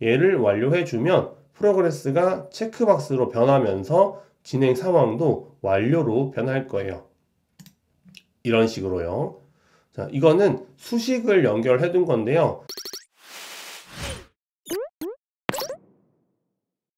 얘를 완료해주면 프로그레스가 체크박스로 변하면서 진행 상황도 완료로 변할 거예요. 이런 식으로요. 자, 이거는 수식을 연결해 둔 건데요.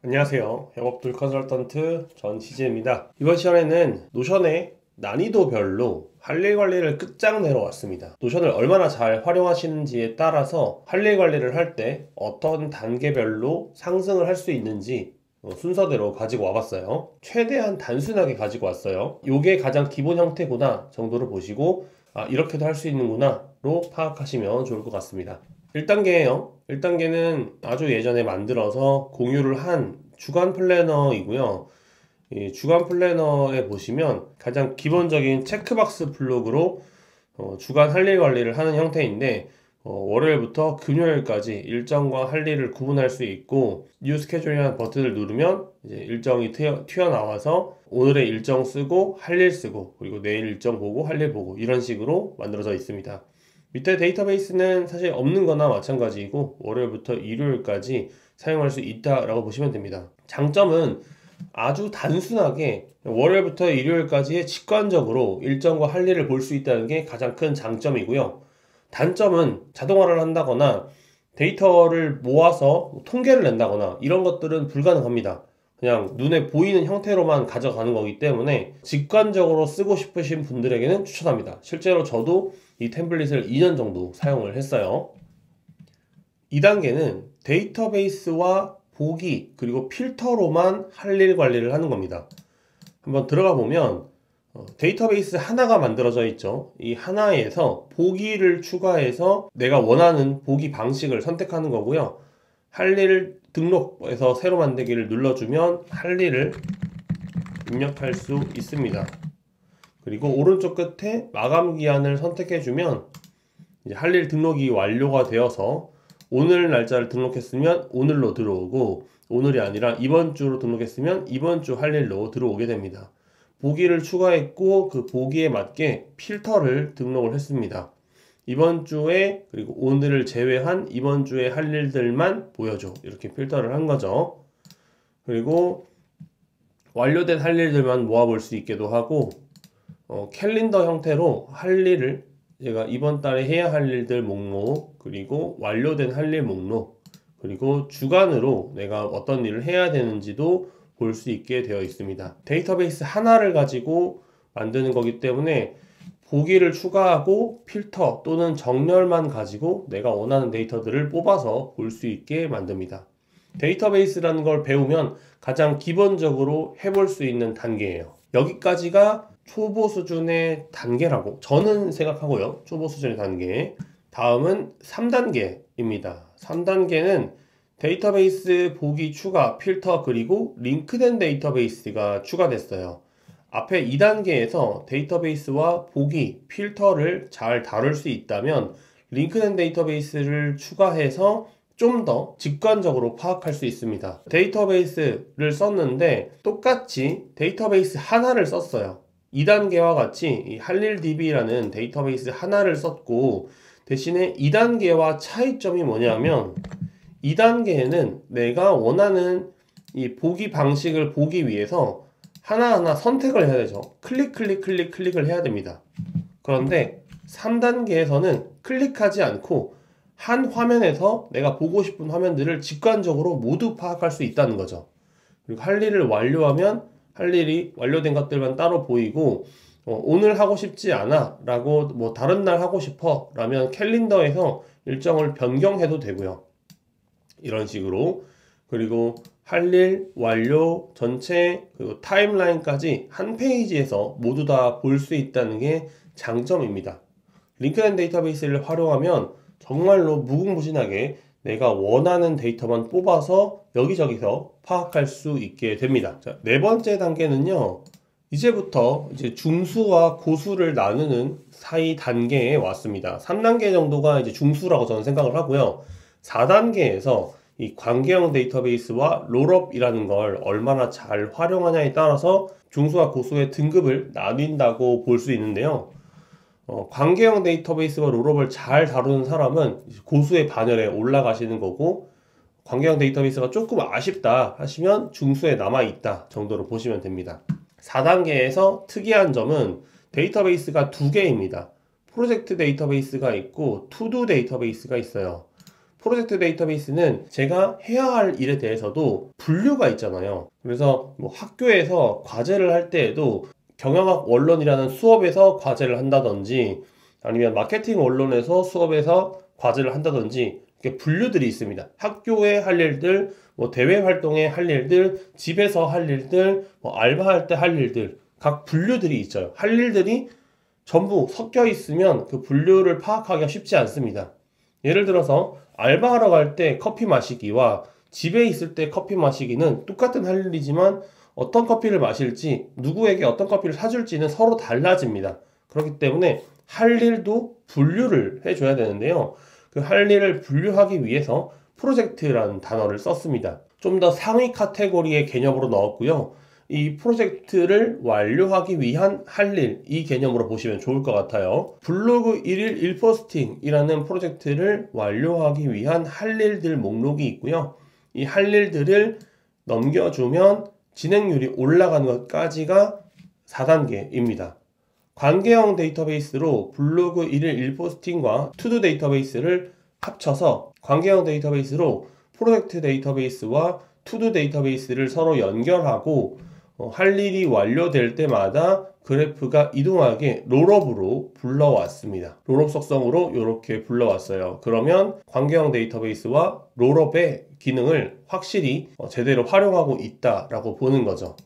안녕하세요. 영업툴 컨설턴트 전시재입니다. 이번 시간에는 노션의 난이도별로 할 일 관리를 끝장내러 왔습니다. 노션을 얼마나 잘 활용하시는지에 따라서 할 일 관리를 할 때 어떤 단계별로 상승을 할 수 있는지 순서대로 가지고 와봤어요. 최대한 단순하게 가지고 왔어요. 이게 가장 기본 형태구나 정도로 보시고 이렇게도 할 수 있는구나 로 파악하시면 좋을 것 같습니다. 1단계예요. 1단계는 아주 예전에 만들어서 공유를 한 주간 플래너이고요. 이 주간 플래너에 보시면 가장 기본적인 체크박스 블록으로 주간 할 일 관리를 하는 형태인데 월요일부터 금요일까지 일정과 할 일을 구분할 수 있고 뉴 스케줄이라는 버튼을 누르면 이제 일정이 튀어나와서 오늘의 일정 쓰고 할 일 쓰고 그리고 내일 일정 보고 할 일 보고 이런 식으로 만들어져 있습니다. 밑에 데이터베이스는 사실 없는 거나 마찬가지이고 월요일부터 일요일까지 사용할 수 있다라고 보시면 됩니다. 장점은 아주 단순하게 월요일부터 일요일까지의 직관적으로 일정과 할 일을 볼 수 있다는 게 가장 큰 장점이고요. 단점은 자동화를 한다거나 데이터를 모아서 통계를 낸다거나 이런 것들은 불가능합니다. 그냥 눈에 보이는 형태로만 가져가는 거기 때문에 직관적으로 쓰고 싶으신 분들에게는 추천합니다. 실제로 저도 이 템플릿을 2년 정도 사용을 했어요. 2단계는 데이터베이스와 보기 그리고 필터로만 할 일 관리를 하는 겁니다. 한번 들어가 보면 데이터베이스 하나가 만들어져 있죠. 이 하나에서 보기를 추가해서 내가 원하는 보기 방식을 선택하는 거고요. 할 일 등록에서 새로 만들기를 눌러주면 할 일을 입력할 수 있습니다. 그리고 오른쪽 끝에 마감 기한을 선택해주면 할 일 등록이 완료가 되어서 오늘 날짜를 등록했으면 오늘로 들어오고 오늘이 아니라 이번 주로 등록했으면 이번 주 할 일로 들어오게 됩니다. 보기를 추가했고 그 보기에 맞게 필터를 등록을 했습니다. 이번 주에 그리고 오늘을 제외한 이번 주에 할 일들만 보여줘 이렇게 필터를 한 거죠. 그리고 완료된 할 일들만 모아볼 수 있게도 하고 캘린더 형태로 할 일을 제가 이번 달에 해야 할 일들 목록 그리고 완료된 할 일 목록 그리고 주간으로 내가 어떤 일을 해야 되는지도 볼 수 있게 되어 있습니다. 데이터베이스 하나를 가지고 만드는 거기 때문에 보기를 추가하고 필터 또는 정렬만 가지고 내가 원하는 데이터들을 뽑아서 볼 수 있게 만듭니다. 데이터베이스라는 걸 배우면 가장 기본적으로 해볼 수 있는 단계예요. 여기까지가 초보 수준의 단계라고 저는 생각하고요. 초보 수준의 단계. 다음은 3단계입니다. 3단계는 데이터베이스 보기 추가, 필터 그리고 링크된 데이터베이스가 추가됐어요. 앞에 2단계에서 데이터베이스와 보기, 필터를 잘 다룰 수 있다면 링크된 데이터베이스를 추가해서 좀 더 직관적으로 파악할 수 있습니다. 데이터베이스를 썼는데 똑같이 데이터베이스 하나를 썼어요. 2단계와 같이 할일DB라는 데이터베이스 하나를 썼고 대신에 2단계와 차이점이 뭐냐면 2단계에는 내가 원하는 이 보기 방식을 보기 위해서 하나하나 선택을 해야 되죠. 클릭을 해야 됩니다. 그런데 3단계에서는 클릭하지 않고 한 화면에서 내가 보고 싶은 화면들을 직관적으로 모두 파악할 수 있다는 거죠. 그리고 할 일을 완료하면 할 일이 완료된 것들만 따로 보이고 오늘 하고 싶지 않아 라고 뭐 다른 날 하고 싶어 라면 캘린더에서 일정을 변경해도 되고요. 이런 식으로 그리고 할 일, 완료, 전체, 그리고 타임라인까지 한 페이지에서 모두 다 볼 수 있다는 게 장점입니다. 링크된 데이터베이스를 활용하면 정말로 무궁무진하게 내가 원하는 데이터만 뽑아서 여기저기서 파악할 수 있게 됩니다. 자, 네 번째 단계는요. 이제부터 이제 중수와 고수를 나누는 사이 단계에 왔습니다. 3단계 정도가 이제 중수라고 저는 생각을 하고요. 4단계에서 이 관계형 데이터베이스와 롤업이라는 걸 얼마나 잘 활용하냐에 따라서 중수와 고수의 등급을 나뉜다고 볼 수 있는데요. 관계형 데이터베이스와 롤업을 잘 다루는 사람은 고수의 반열에 올라가시는 거고 관계형 데이터베이스가 조금 아쉽다 하시면 중수에 남아있다 정도로 보시면 됩니다. 4단계에서 특이한 점은 데이터베이스가 두 개입니다. 프로젝트 데이터베이스가 있고 투두 데이터베이스가 있어요. 프로젝트 데이터베이스는 제가 해야 할 일에 대해서도 분류가 있잖아요. 그래서 뭐 학교에서 과제를 할 때에도 경영학 원론이라는 수업에서 과제를 한다든지 아니면 마케팅 원론에서 수업에서 과제를 한다든지 이렇게 분류들이 있습니다. 학교에 할 일들, 뭐 대외 활동에 할 일들, 집에서 할 일들, 뭐 알바할 때 할 일들 각 분류들이 있어요. 할 일들이 전부 섞여 있으면 그 분류를 파악하기가 쉽지 않습니다. 예를 들어서 알바하러 갈 때 커피 마시기와 집에 있을 때 커피 마시기는 똑같은 할 일이지만 어떤 커피를 마실지 누구에게 어떤 커피를 사줄지는 서로 달라집니다. 그렇기 때문에 할 일도 분류를 해줘야 되는데요. 그 할 일을 분류하기 위해서 프로젝트라는 단어를 썼습니다. 좀 더 상위 카테고리의 개념으로 넣었고요. 이 프로젝트를 완료하기 위한 할 일, 이 개념으로 보시면 좋을 것 같아요. 블로그 1일 1포스팅이라는 프로젝트를 완료하기 위한 할 일들 목록이 있고요. 이 할 일들을 넘겨주면 진행률이 올라가는 것까지가 4단계입니다. 관계형 데이터베이스로 블로그 1일 1포스팅과 투두 데이터베이스를 합쳐서 관계형 데이터베이스로 프로젝트 데이터베이스와 투두 데이터베이스를 서로 연결하고 할 일이 완료될 때마다 그래프가 이동하게 롤업으로 불러왔습니다. 롤업 속성으로 이렇게 불러왔어요. 그러면 관계형 데이터베이스와 롤업의 기능을 확실히 제대로 활용하고 있다라고 보는 거죠.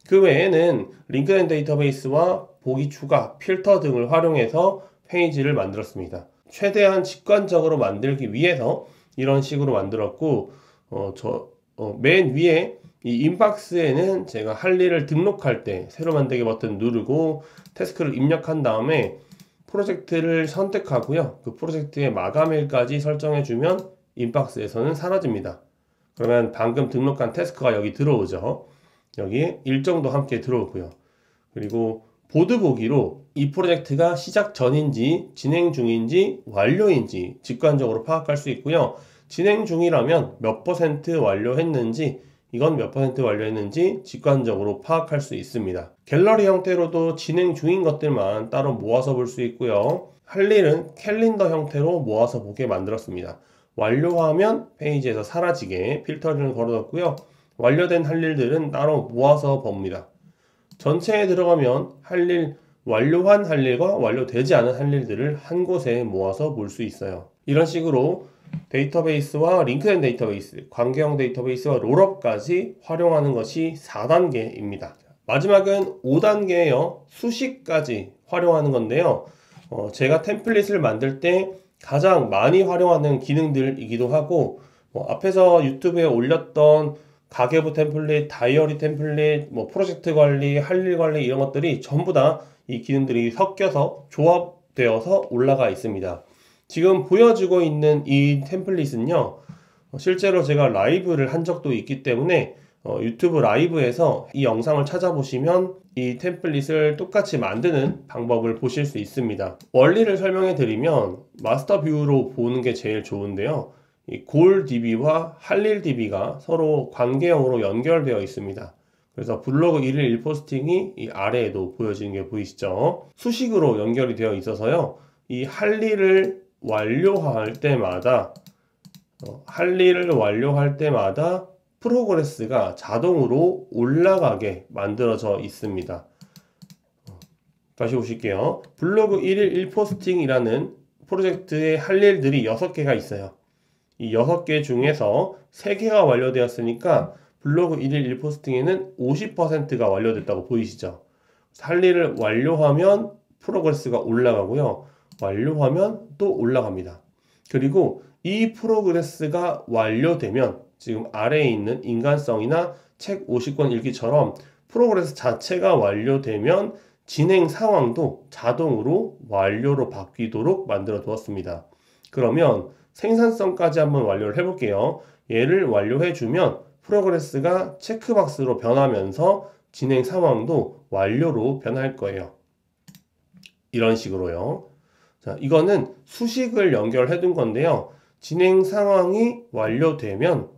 그 외에는 링크드인 데이터베이스와 보기 추가, 필터 등을 활용해서 페이지를 만들었습니다. 최대한 직관적으로 만들기 위해서 이런 식으로 만들었고 맨 위에 이 인박스에는 제가 할 일을 등록할 때 새로 만들기 버튼 누르고 태스크를 입력한 다음에 프로젝트를 선택하고요. 그 프로젝트의 마감일까지 설정해주면 인박스에서는 사라집니다. 그러면 방금 등록한 태스크가 여기 들어오죠. 여기에 일정도 함께 들어오고요. 그리고 보드 보기로 이 프로젝트가 시작 전인지 진행 중인지 완료인지 직관적으로 파악할 수 있고요. 진행 중이라면 몇 % 완료했는지 이건 몇 % 완료했는지 직관적으로 파악할 수 있습니다. 갤러리 형태로도 진행 중인 것들만 따로 모아서 볼 수 있고요. 할 일은 캘린더 형태로 모아서 보게 만들었습니다. 완료하면 페이지에서 사라지게 필터링을 걸어뒀고요. 완료된 할 일들은 따로 모아서 봅니다. 전체에 들어가면 할 일, 완료한 할 일과 완료되지 않은 할 일들을 한 곳에 모아서 볼 수 있어요. 이런 식으로 데이터베이스와 링크드인 데이터베이스, 관계형 데이터베이스와 롤업까지 활용하는 것이 4단계입니다. 마지막은 5단계예요. 수식까지 활용하는 건데요. 제가 템플릿을 만들 때 가장 많이 활용하는 기능들이기도 하고 앞에서 유튜브에 올렸던 가계부 템플릿, 다이어리 템플릿, 프로젝트 관리, 할 일 관리 이런 것들이 전부 다 이 기능들이 섞여서 조합되어서 올라가 있습니다. 지금 보여주고 있는 이 템플릿은요, 실제로 제가 라이브를 한 적도 있기 때문에 유튜브 라이브에서 이 영상을 찾아보시면 이 템플릿을 똑같이 만드는 방법을 보실 수 있습니다. 원리를 설명해 드리면 마스터 뷰로 보는 게 제일 좋은데요. 이 골 DB와 할 일 DB가 서로 관계형으로 연결되어 있습니다. 그래서 블로그 1일 1포스팅이 이 아래에도 보여지는 게 보이시죠? 수식으로 연결이 되어 있어서요. 이 할 일을 완료할 때마다 프로그레스가 자동으로 올라가게 만들어져 있습니다. 다시 보실게요. 블로그 1일 1포스팅이라는 프로젝트의 할 일들이 6개가 있어요. 이 6개 중에서 3개가 완료되었으니까 블로그 1일 1포스팅에는 50%가 완료됐다고 보이시죠? 할 일을 완료하면 프로그레스가 올라가고요. 완료하면 또 올라갑니다. 그리고 이 프로그레스가 완료되면 지금 아래에 있는 인간성이나 책 50권 읽기처럼 프로그레스 자체가 완료되면 진행 상황도 자동으로 완료로 바뀌도록 만들어 두었습니다. 그러면 생산성까지 한번 완료를 해볼게요. 얘를 완료해주면 프로그레스가 체크박스로 변하면서 진행 상황도 완료로 변할 거예요. 이런 식으로요. 자, 이거는 수식을 연결해 둔 건데요. 진행 상황이 완료되면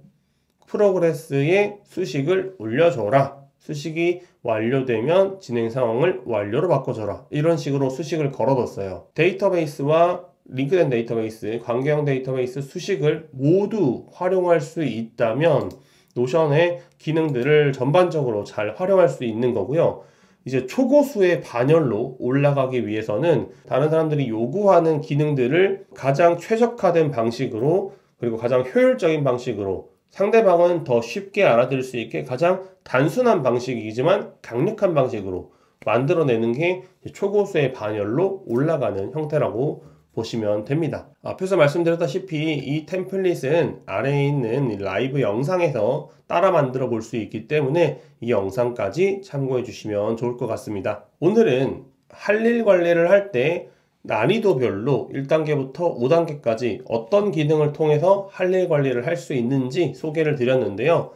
프로그레스에 수식을 올려줘라. 수식이 완료되면 진행 상황을 완료로 바꿔줘라. 이런 식으로 수식을 걸어뒀어요. 데이터베이스와 링크된 데이터베이스, 관계형 데이터베이스 수식을 모두 활용할 수 있다면 노션의 기능들을 전반적으로 잘 활용할 수 있는 거고요. 이제 초고수의 반열로 올라가기 위해서는 다른 사람들이 요구하는 기능들을 가장 최적화된 방식으로, 그리고 가장 효율적인 방식으로, 상대방은 더 쉽게 알아들을 수 있게 가장 단순한 방식이지만 강력한 방식으로 만들어내는 게 초고수의 반열로 올라가는 형태라고 보시면 됩니다. 앞에서 말씀드렸다시피 이 템플릿은 아래에 있는 라이브 영상에서 따라 만들어 볼 수 있기 때문에 이 영상까지 참고해 주시면 좋을 것 같습니다. 오늘은 할 일 관리를 할 때 난이도별로 1단계부터 5단계까지 어떤 기능을 통해서 할 일 관리를 할 수 있는지 소개를 드렸는데요.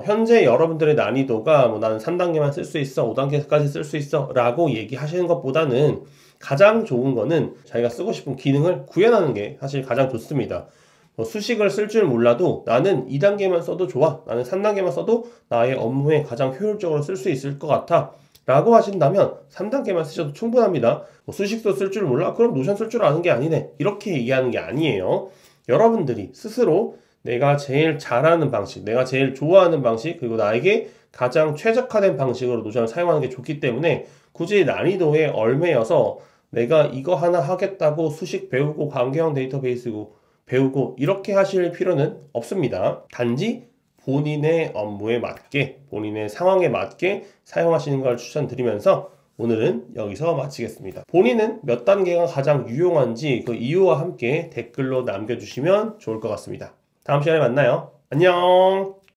현재 여러분들의 난이도가 나는 3단계만 쓸 수 있어, 5단계까지 쓸 수 있어 라고 얘기하시는 것보다는 가장 좋은 거는 자기가 쓰고 싶은 기능을 구현하는 게 사실 가장 좋습니다. 수식을 쓸 줄 몰라도 나는 2단계만 써도 좋아, 나는 3단계만 써도 나의 업무에 가장 효율적으로 쓸 수 있을 것 같아 라고 하신다면 3단계만 쓰셔도 충분합니다. 수식도 쓸 줄 몰라? 그럼 노션 쓸 줄 아는 게 아니네, 이렇게 얘기하는 게 아니에요. 여러분들이 스스로 내가 제일 잘하는 방식, 내가 제일 좋아하는 방식, 그리고 나에게 가장 최적화된 방식으로 노션을 사용하는 게 좋기 때문에 굳이 난이도에 얽매여서 내가 이거 하나 하겠다고 수식 배우고 관계형 데이터베이스 배우고 이렇게 하실 필요는 없습니다. 단지 본인의 업무에 맞게, 본인의 상황에 맞게 사용하시는 걸 추천드리면서 오늘은 여기서 마치겠습니다. 본인은 몇 단계가 가장 유용한지 그 이유와 함께 댓글로 남겨주시면 좋을 것 같습니다. 다음 시간에 만나요. 안녕.